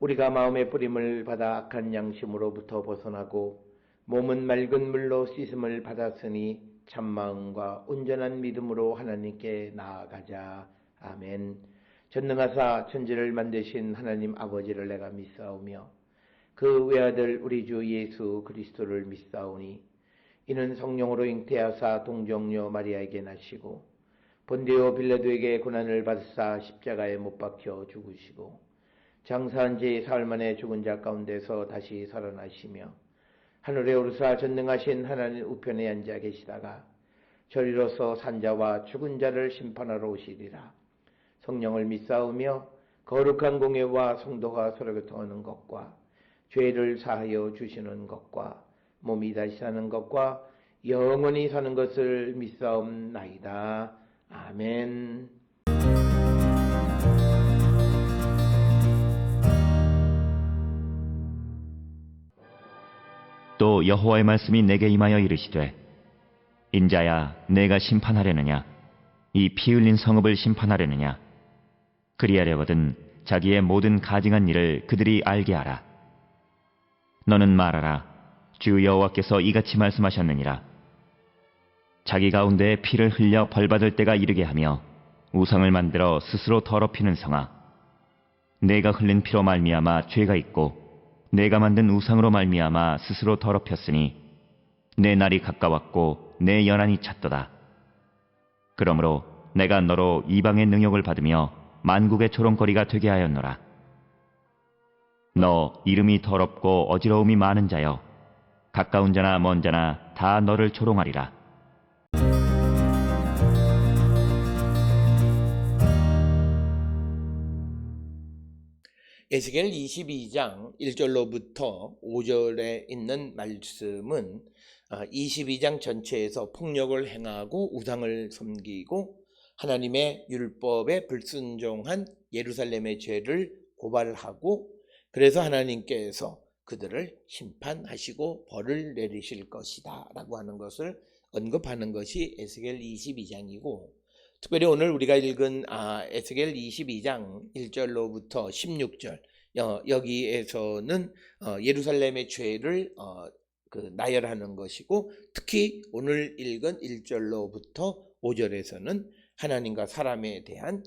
우리가 마음의 뿌림을 받아 악한 양심으로부터 벗어나고 몸은 맑은 물로 씻음을 받았으니 참마음과 온전한 믿음으로 하나님께 나아가자. 아멘. 전능하사 천지를 만드신 하나님 아버지를 내가 믿사오며 그 외아들 우리 주 예수 그리스도를 믿사오니 이는 성령으로 잉태하사 동정녀 마리아에게 나시고 본디오 빌라도에게 고난을 받으사 십자가에 못 박혀 죽으시고 장사한 지 사흘 만에 죽은 자 가운데서 다시 살아나시며 하늘에 오르사 전능하신 하나님 우편에 앉아 계시다가 저리로서 산자와 죽은 자를 심판하러 오시리라. 성령을 믿사오며 거룩한 공예와 성도가 서로 교통하는 것과 죄를 사하여 주시는 것과 몸이 다시 사는 것과 영원히 사는 것을 믿사옵나이다. 아멘. 또 여호와의 말씀이 내게 임하여 이르시되 인자야 내가 심판하려느냐 이 피 흘린 성읍을 심판하려느냐 그리하려거든 자기의 모든 가증한 일을 그들이 알게 하라. 너는 말하라. 주 여호와께서 이같이 말씀하셨느니라. 자기 가운데 피를 흘려 벌받을 때가 이르게 하며 우상을 만들어 스스로 더럽히는 성아, 내가 흘린 피로 말미암아 죄가 있고 내가 만든 우상으로 말미암아 스스로 더럽혔으니 내 날이 가까웠고 내 연한이 찼도다. 그러므로 내가 너로 이방의 능욕을 받으며 만국의 조롱거리가 되게 하였노라. 너 이름이 더럽고 어지러움이 많은 자여, 가까운 자나 먼 자나 다 너를 조롱하리라. 에스겔 22장 1절로부터 5절에 있는 말씀은 22장 전체에서 폭력을 행하고 우상을 섬기고 하나님의 율법에 불순종한 예루살렘의 죄를 고발하고 그래서 하나님께서 그들을 심판하시고 벌을 내리실 것이다 라고 하는 것을 언급하는 것이 에스겔 22장이고 특별히 오늘 우리가 읽은 에스겔 22장 1절로부터 16절 여기에서는 예루살렘의 죄를 나열하는 것이고 특히 오늘 읽은 1절로부터 5절에서는 하나님과 사람에 대한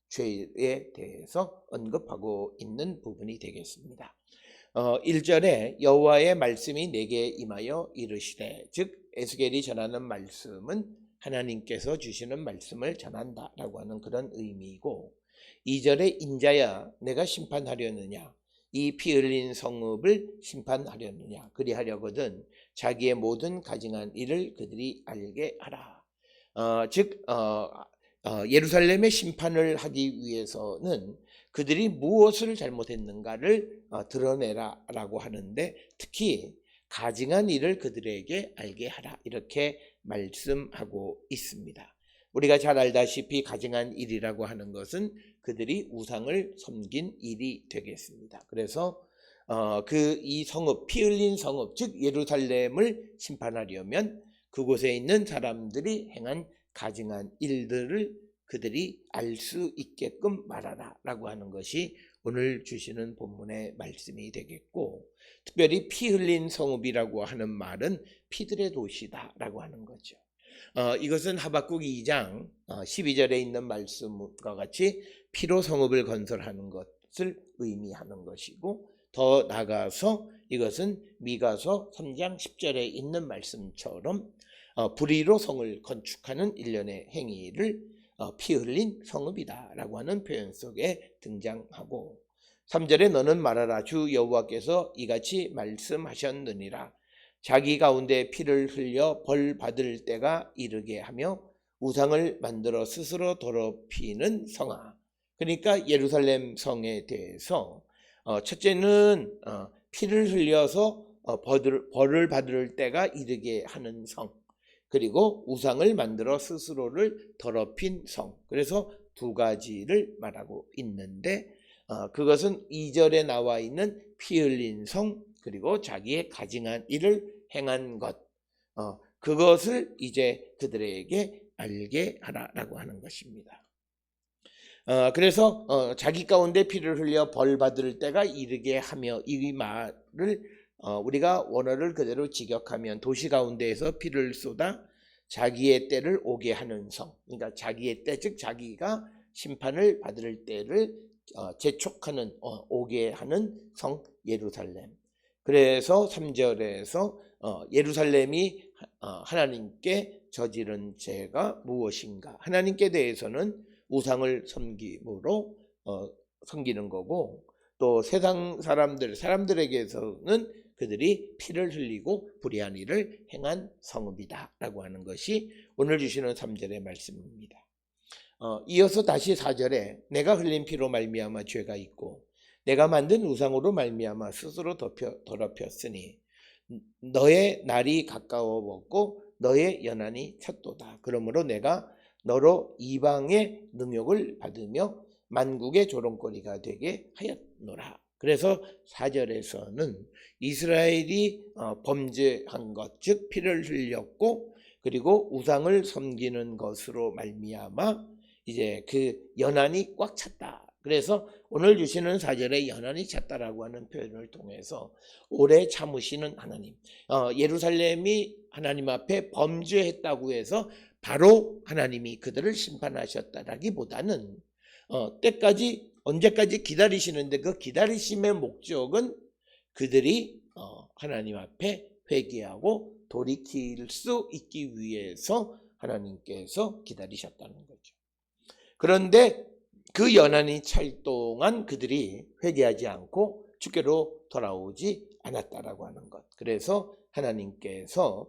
죄에 대해서 언급하고 있는 부분이 되겠습니다. 1절에 여호와의 말씀이 내게 임하여 이르시되, 즉 에스겔이 전하는 말씀은 하나님께서 주시는 말씀을 전한다라고 하는 그런 의미이고 2절에 인자야 내가 심판하려느냐 이 피 흘린 성읍을 심판하려느냐 그리하려거든 자기의 모든 가증한 일을 그들이 알게 하라. 즉 예루살렘의 심판을 하기 위해서는 그들이 무엇을 잘못했는가를 드러내라 라고 하는데 특히 가증한 일을 그들에게 알게 하라 이렇게 말씀하고 있습니다. 우리가 잘 알다시피 가증한 일이라고 하는 것은 그들이 우상을 섬긴 일이 되겠습니다. 그래서 이 성읍, 피 흘린 성읍, 즉 예루살렘을 심판하려면 그곳에 있는 사람들이 행한 가증한 일들을 그들이 알 수 있게끔 말하라 라고 하는 것이 오늘 주시는 본문의 말씀이 되겠고 특별히 피 흘린 성읍이라고 하는 말은 피들의 도시다 라고 하는 거죠. 이것은 하박국 2장 12절에 있는 말씀과 같이 피로 성읍을 건설하는 것을 의미하는 것이고 더 나아가서 이것은 미가서 3장 10절에 있는 말씀처럼 불의로 성을 건축하는 일련의 행위를 피 흘린 성읍이다 라고 하는 표현 속에 등장하고 3절에 너는 말하라. 주 여호와께서 이같이 말씀하셨느니라. 자기 가운데 피를 흘려 벌 받을 때가 이르게 하며 우상을 만들어 스스로 더럽히는 성아. 그러니까 예루살렘 성에 대해서 첫째는 피를 흘려서 벌을 받을 때가 이르게 하는 성, 그리고 우상을 만들어 스스로를 더럽힌 성. 그래서 두 가지를 말하고 있는데 그것은 2절에 나와 있는 피 흘린 성 그리고 자기의 가증한 일을 행한 것 그것을 이제 그들에게 알게 하라라고 하는 것입니다. 그래서 자기 가운데 피를 흘려 벌 받을 때가 이르게 하며, 이 말을 우리가 원어를 그대로 직역하면 도시 가운데에서 피를 쏟아 자기의 때를 오게 하는 성, 그러니까 자기의 때, 즉 자기가 심판을 받을 때를 재촉하는, 오게 하는 성 예루살렘. 그래서 3절에서 예루살렘이 하나님께 저지른 죄가 무엇인가? 하나님께 대해서는 우상을 섬김으로 섬기는 거고, 또 세상 사람들에게서는 그들이 피를 흘리고 불의한 일을 행한 성읍이다 라고 하는 것이 오늘 주시는 3절의 말씀입니다. 이어서 다시 4절에 내가 흘린 피로 말미암아 죄가 있고 내가 만든 우상으로 말미암아 스스로 더럽혔으니 너의 날이 가까워졌고 너의 연한이 찼도다. 그러므로 내가 너로 이방의 능욕을 받으며 만국의 조롱거리가 되게 하였노라. 그래서 4절에서는 이스라엘이 범죄한 것, 즉 피를 흘렸고 그리고 우상을 섬기는 것으로 말미암아 이제 그 연한이 꽉 찼다. 그래서 오늘 주시는 4절에 연한이 찼다라고 하는 표현을 통해서 오래 참으시는 하나님, 예루살렘이 하나님 앞에 범죄했다고 해서 바로 하나님이 그들을 심판하셨다라기보다는 때까지 언제까지 기다리시는데 그 기다리심의 목적은 그들이 하나님 앞에 회개하고 돌이킬 수 있기 위해서 하나님께서 기다리셨다는 거죠. 그런데 그 연한이 찰 동안 그들이 회개하지 않고 주께로 돌아오지 않았다라고 하는 것. 그래서 하나님께서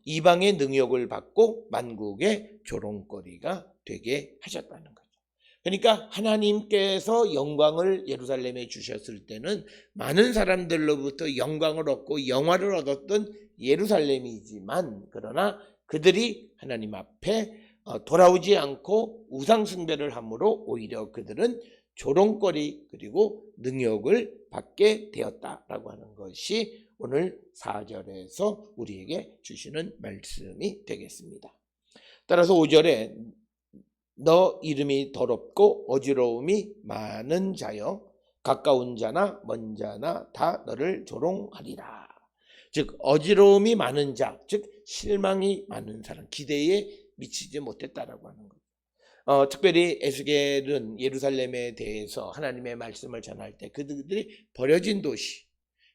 이방의 능욕을 받고 만국의 조롱거리가 되게 하셨다는 거죠. 그러니까 하나님께서 영광을 예루살렘에 주셨을 때는 많은 사람들로부터 영광을 얻고 영화를 얻었던 예루살렘이지만, 그러나 그들이 하나님 앞에 돌아오지 않고 우상 숭배를 함으로 오히려 그들은 조롱거리 그리고 능욕을 받게 되었다라고 하는 것이 오늘 4절에서 우리에게 주시는 말씀이 되겠습니다. 따라서 5절에 너 이름이 더럽고 어지러움이 많은 자여 가까운 자나 먼 자나 다 너를 조롱하리라. 즉 어지러움이 많은 자, 즉 실망이 많은 사람, 기대에 미치지 못했다라고 하는 것. 특별히 에스겔은 예루살렘에 대해서 하나님의 말씀을 전할 때 그들이 버려진 도시,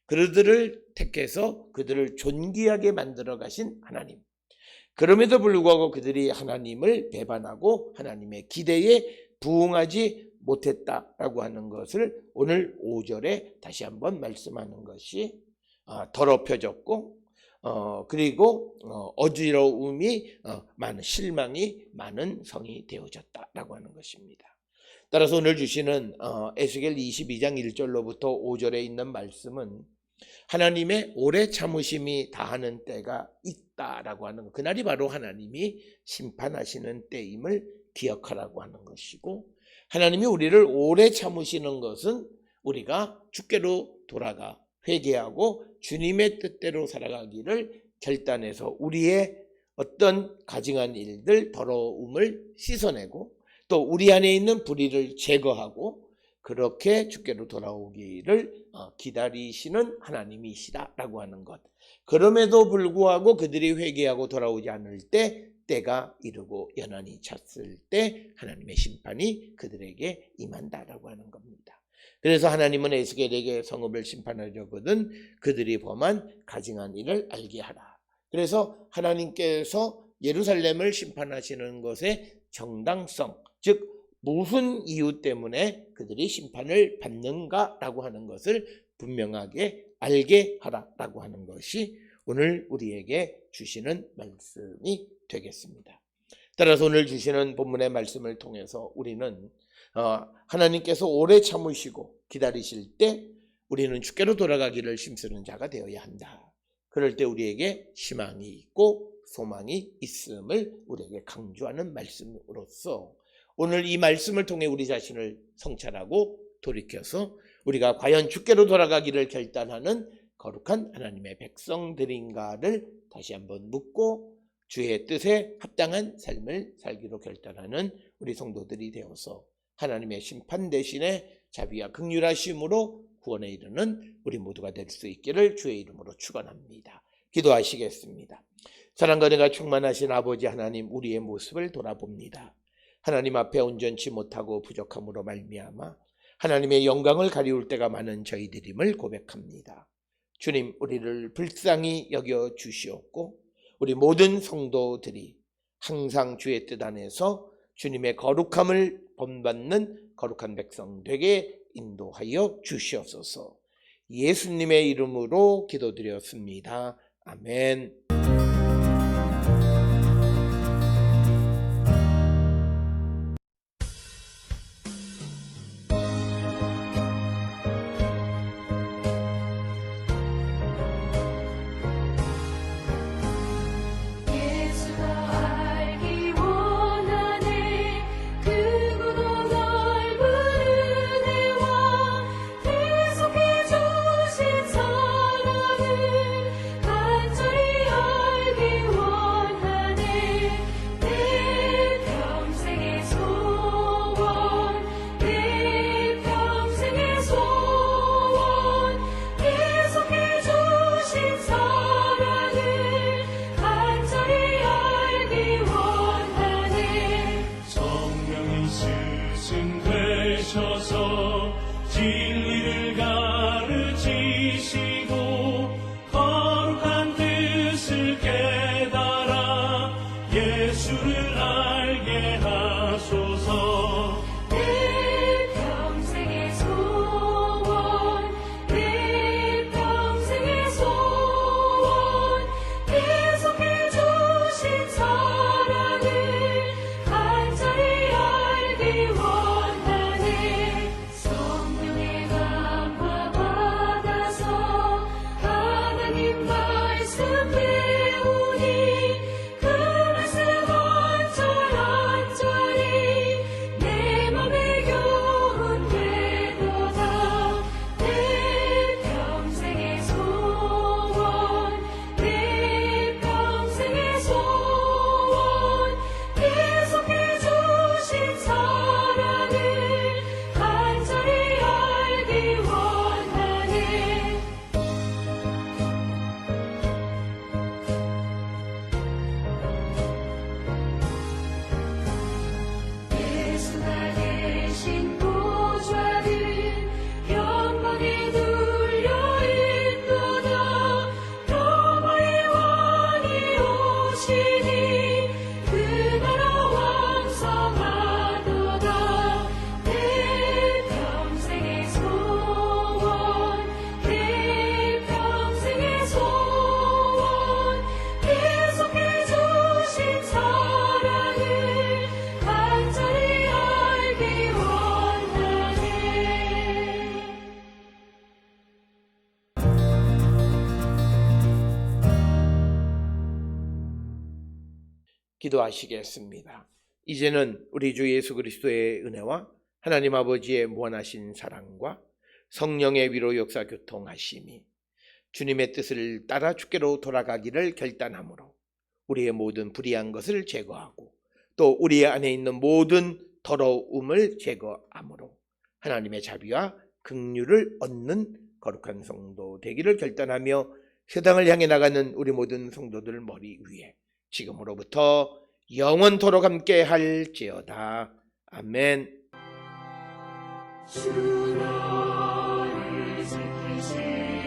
그들을 택해서 그들을 존귀하게 만들어 가신 하나님, 그럼에도 불구하고 그들이 하나님을 배반하고 하나님의 기대에 부응하지 못했다라고 하는 것을 오늘 5절에 다시 한번 말씀하는 것이 더럽혀졌고 그리고 어지러움이 많은, 실망이 많은 성이 되어졌다라고 하는 것입니다. 따라서 오늘 주시는 에스겔 22장 1절로부터 5절에 있는 말씀은 하나님의 오래 참으심이 다하는 때가 있다라고 하는 것, 그날이 바로 하나님이 심판하시는 때임을 기억하라고 하는 것이고, 하나님이 우리를 오래 참으시는 것은 우리가 주께로 돌아가 회개하고 주님의 뜻대로 살아가기를 결단해서 우리의 어떤 가증한 일들, 더러움을 씻어내고 또 우리 안에 있는 불의를 제거하고 그렇게 주께로 돌아오기를 기다리시는 하나님이시다라고 하는 것. 그럼에도 불구하고 그들이 회개하고 돌아오지 않을 때 때가 이르고 연한이 찼을 때 하나님의 심판이 그들에게 임한다라고 하는 겁니다. 그래서 하나님은 에스겔에게 성읍을 심판하려거든 그들이 범한 가증한 일을 알게 하라. 그래서 하나님께서 예루살렘을 심판하시는 것의 정당성, 즉 무슨 이유 때문에 그들이 심판을 받는가라고 하는 것을 분명하게 알게 하라라고 하는 것이 오늘 우리에게 주시는 말씀이 되겠습니다. 따라서 오늘 주시는 본문의 말씀을 통해서 우리는 하나님께서 오래 참으시고 기다리실 때 우리는 주께로 돌아가기를 힘쓰는 자가 되어야 한다. 그럴 때 우리에게 희망이 있고 소망이 있음을 우리에게 강조하는 말씀으로서 오늘 이 말씀을 통해 우리 자신을 성찰하고 돌이켜서 우리가 과연 주께로 돌아가기를 결단하는 거룩한 하나님의 백성들인가를 다시 한번 묻고 주의 뜻에 합당한 삶을 살기로 결단하는 우리 성도들이 되어서 하나님의 심판 대신에 자비와 긍휼하심으로 구원에 이르는 우리 모두가 될 수 있기를 주의 이름으로 축원합니다. 기도하시겠습니다. 사랑과 은혜가 충만하신 아버지 하나님, 우리의 모습을 돌아봅니다. 하나님 앞에 온전치 못하고 부족함으로 말미암아 하나님의 영광을 가리울 때가 많은 저희들임을 고백합니다. 주님, 우리를 불쌍히 여겨 주시옵고 우리 모든 성도들이 항상 주의 뜻 안에서 주님의 거룩함을 본받는 거룩한 백성 되게 인도하여 주시옵소서. 예수님의 이름으로 기도드렸습니다. 아멘. 진리를 가르치시고 거룩한 뜻을 깨달아 예수를 알게 하소서. 내 평생의 소원, 내 평생의 소원, 계속해 주신 사랑을 간절히 알기 원하네. 성령의 감화 받아서 하나님 말씀 배우니 그 말씀 한절한절이 내 맘에 교훈 되도다. 내 평생의 소원, 내 평생의 소원, 계속해 주신 사랑을 간절히 알기 원하네. 예수가 계신 보좌는 영광에 눌려 있도다. 로마의 왕이 오시니 그 나라 왕성하도다. 내 평생의 소원, 내 평생의 소원, 계속해 주신 사랑을 간절히 알기 원하네. 기도하시겠습니다. 이제는 우리 주 예수 그리스도의 은혜와 하나님 아버지의 무한하신 사랑과 성령의 위로 역사 교통하심이 주님의 뜻을 따라 주께로 돌아가기를 결단함으로 우리의 모든 불의한 것을 제거하고 또 우리 안에 있는 모든 더러움을 제거함으로 하나님의 자비와 긍휼을 얻는 거룩한 성도 되기를 결단하며 세상을 향해 나가는 우리 모든 성도들 머리 위에 지금으로부터 영원토록 함께 할지어다. 아멘. 주 너를 지키시